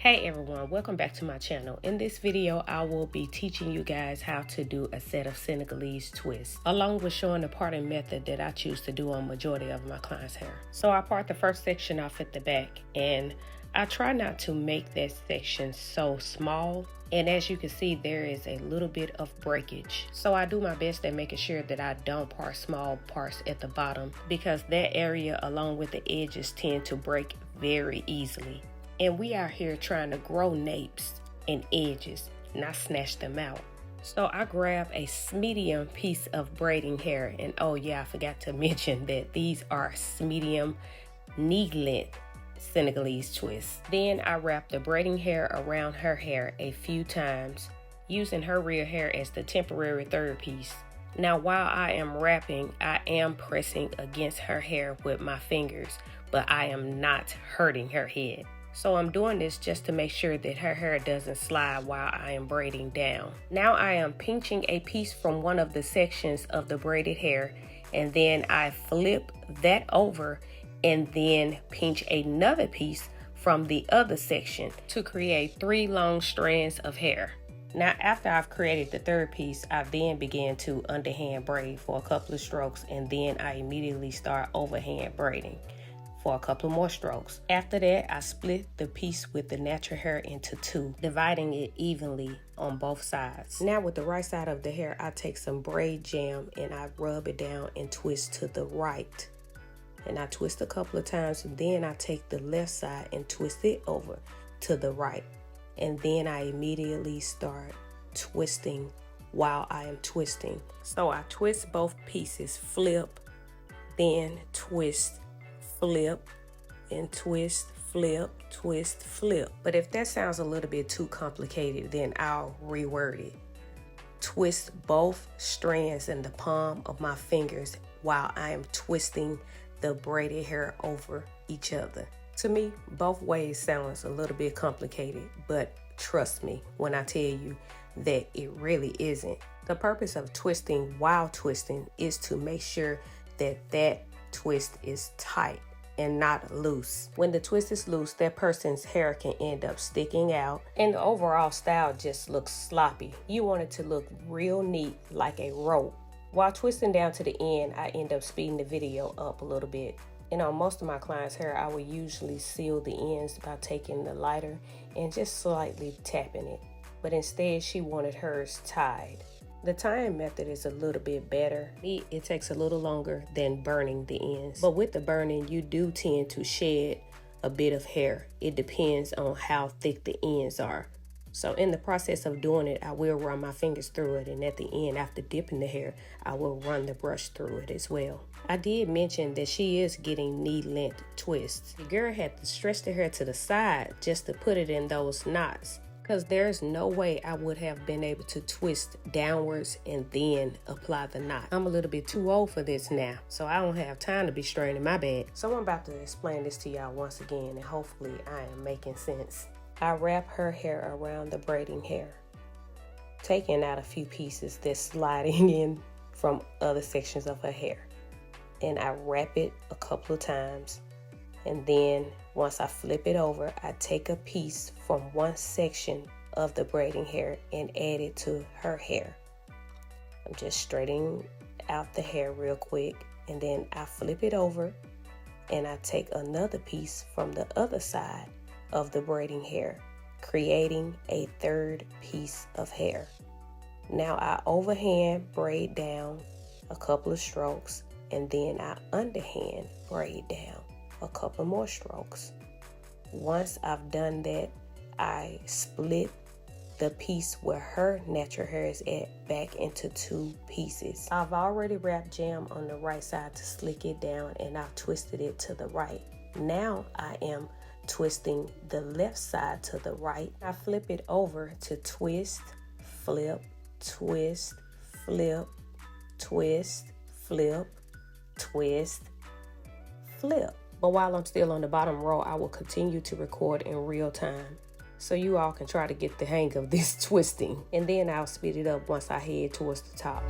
Hey everyone, welcome back to my channel. In this video, I will be teaching you guys how to do a set of Senegalese twists, along with showing the parting method that I choose to do on majority of my clients' hair. So I part the first section off at the back, and I try not to make that section so small. And as you can see, there is a little bit of breakage. So I do my best at making sure that I don't part small parts at the bottom, because that area along with the edges tend to break very easily. And we out here trying to grow napes and edges, not snatch them out. So I grab a medium piece of braiding hair, and oh yeah, I forgot to mention that these are medium knee length Senegalese twists. Then I wrap the braiding hair around her hair a few times, using her real hair as the temporary third piece. Now while I am wrapping, I am pressing against her hair with my fingers, but I am not hurting her head. So I'm doing this just to make sure that her hair doesn't slide while I am braiding down. Now I am pinching a piece from one of the sections of the braided hair, and then I flip that over and then pinch another piece from the other section to create 3 long strands of hair. Now after I've created the third piece, I then begin to underhand braid for a couple of strokes, and then I immediately start overhand braiding for a couple more strokes. After that, I split the piece with the natural hair into 2, dividing it evenly on both sides. Now with the right side of the hair, I take some braid jam and I rub it down and twist to the right. And I twist a couple of times, and then I take the left side and twist it over to the right. And then I immediately start twisting while I am twisting. So I twist both pieces, flip, then twist, flip, and twist, flip, twist, flip. But if that sounds a little bit too complicated, then I'll reword it. Twist both strands in the palm of my fingers while I am twisting the braided hair over each other. To me, both ways sounds a little bit complicated, but trust me when I tell you that it really isn't. The purpose of twisting while twisting is to make sure that that twist is tight and not loose. When the twist is loose, that person's hair can end up sticking out, and the overall style just looks sloppy. You want it to look real neat, like a rope. While twisting down to the end, I end up speeding the video up a little bit. And on most of my clients' hair, I would usually seal the ends by taking the lighter and just slightly tapping it. But instead, she wanted hers tied. The tying method is a little bit better. It takes a little longer than burning the ends. But with the burning, you do tend to shed a bit of hair. It depends on how thick the ends are. So in the process of doing it, I will run my fingers through it. And at the end, after dipping the hair, I will run the brush through it as well. I did mention that she is getting knee length twists. The girl had to stretch the hair to the side just to put it in those knots, because there's no way I would have been able to twist downwards and then apply the knot. I'm a little bit too old for this now, so I don't have time to be straightening my bag. So I'm about to explain this to y'all once again, and hopefully I am making sense. I wrap her hair around the braiding hair, taking out a few pieces that's sliding in from other sections of her hair. And I wrap it a couple of times, and then once I flip it over, I take a piece from one section of the braiding hair and add it to her hair. I'm just straightening out the hair real quick, and then I flip it over and I take another piece from the other side of the braiding hair, creating a third piece of hair. Now I overhand braid down a couple of strokes, and then I underhand braid down a couple more strokes. Once I've done that, I split the piece where her natural hair is at back into 2 pieces. I've already wrapped jam on the right side to slick it down, and I've twisted it to the right. Now I am twisting the left side to the right. I flip it over to twist, flip, twist, flip, twist, flip, twist, flip. But while I'm still on the bottom row, I will continue to record in real time, so you all can try to get the hang of this twisting. And then I'll speed it up once I head towards the top.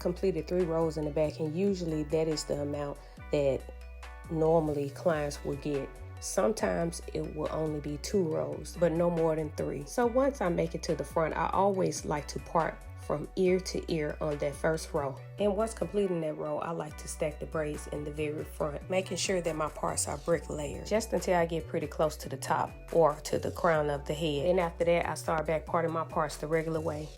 completed 3 rows in the back, and usually that is the amount that normally clients will get. Sometimes it will only be 2 rows, but no more than 3. So once I make it to the front, I always like to part from ear to ear on that first row. And once completing that row, I like to stack the braids in the very front, making sure that my parts are brick layered, just until I get pretty close to the top or to the crown of the head. And after that, I start back parting my parts the regular way.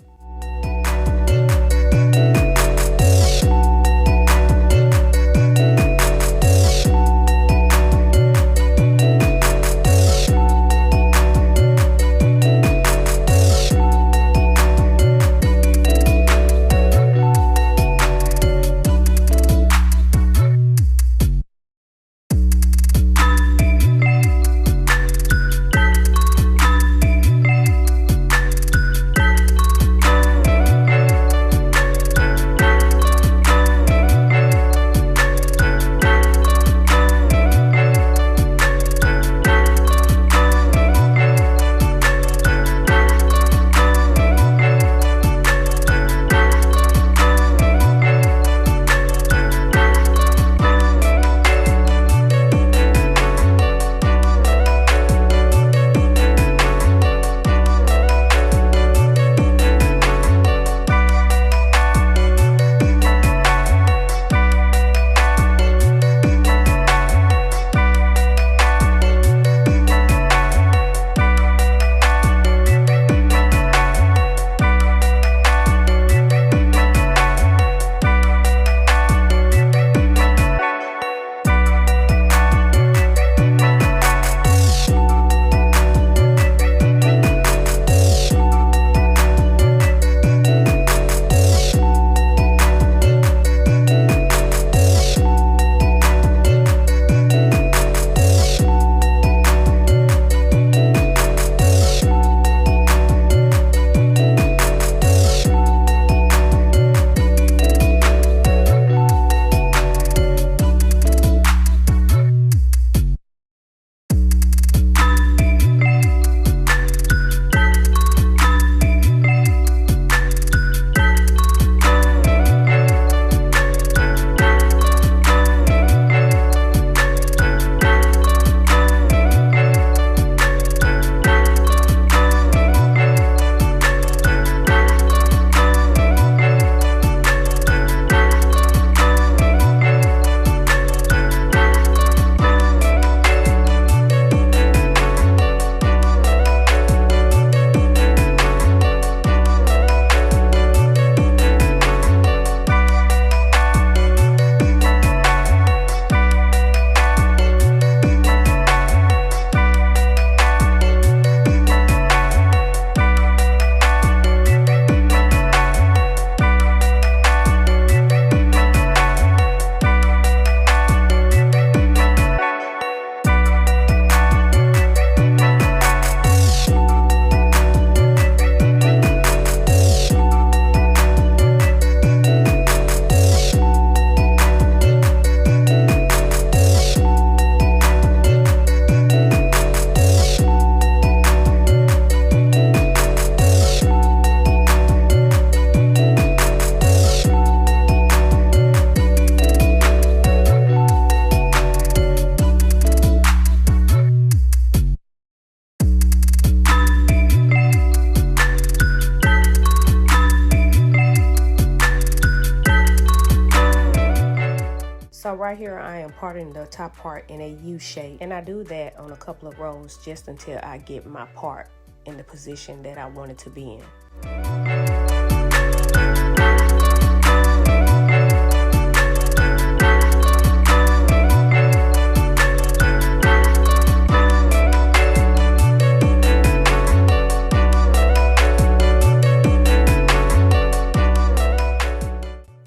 So right here I am parting the top part in a U shape, and I do that on a couple of rows just until I get my part in the position that I want it to be in.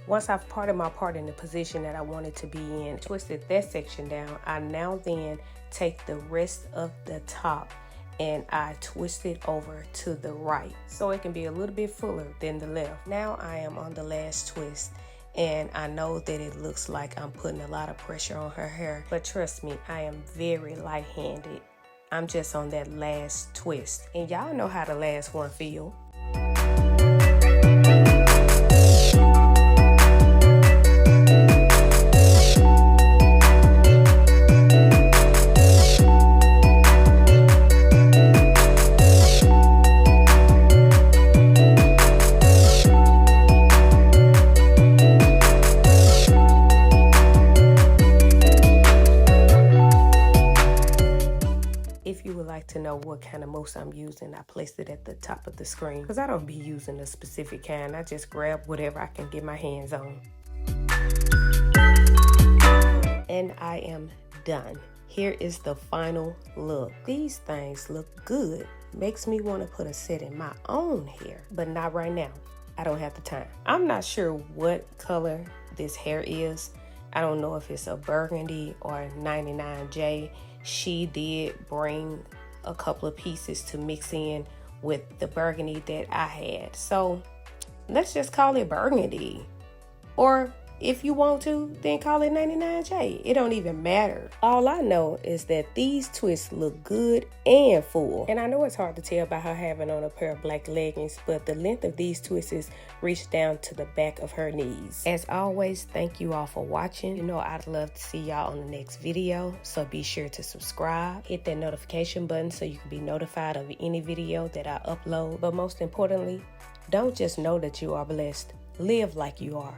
Once I've parted my part in the position that I wanted to be in, twisted that section down, I now then take the rest of the top and I twist it over to the right so it can be a little bit fuller than the left. Now I am on the last twist, and I know that it looks like I'm putting a lot of pressure on her hair, but trust me, I am very light-handed. I'm just on that last twist, and y'all know how the last one feel. post I'm using, I placed it at the top of the screen because I don't be using a specific kind. I just grab whatever I can get my hands on. And I am done. Here is the final look. These things look good. Makes me want to put a set in my own hair, but not right now. I don't have the time. I'm not sure what color this hair is. I don't know if it's a burgundy or 99J. She did bring a couple of pieces to mix in with the burgundy that I had. So let's just call it burgundy. Or if you want to, then call it 99J. It don't even matter. All I know is that these twists look good and full. And I know it's hard to tell by her having on a pair of black leggings, but the length of these twists reach down to the back of her knees. As always, thank you all for watching. You know I'd love to see y'all on the next video, so be sure to subscribe. Hit that notification button so you can be notified of any video that I upload. But most importantly, don't just know that you are blessed. Live like you are.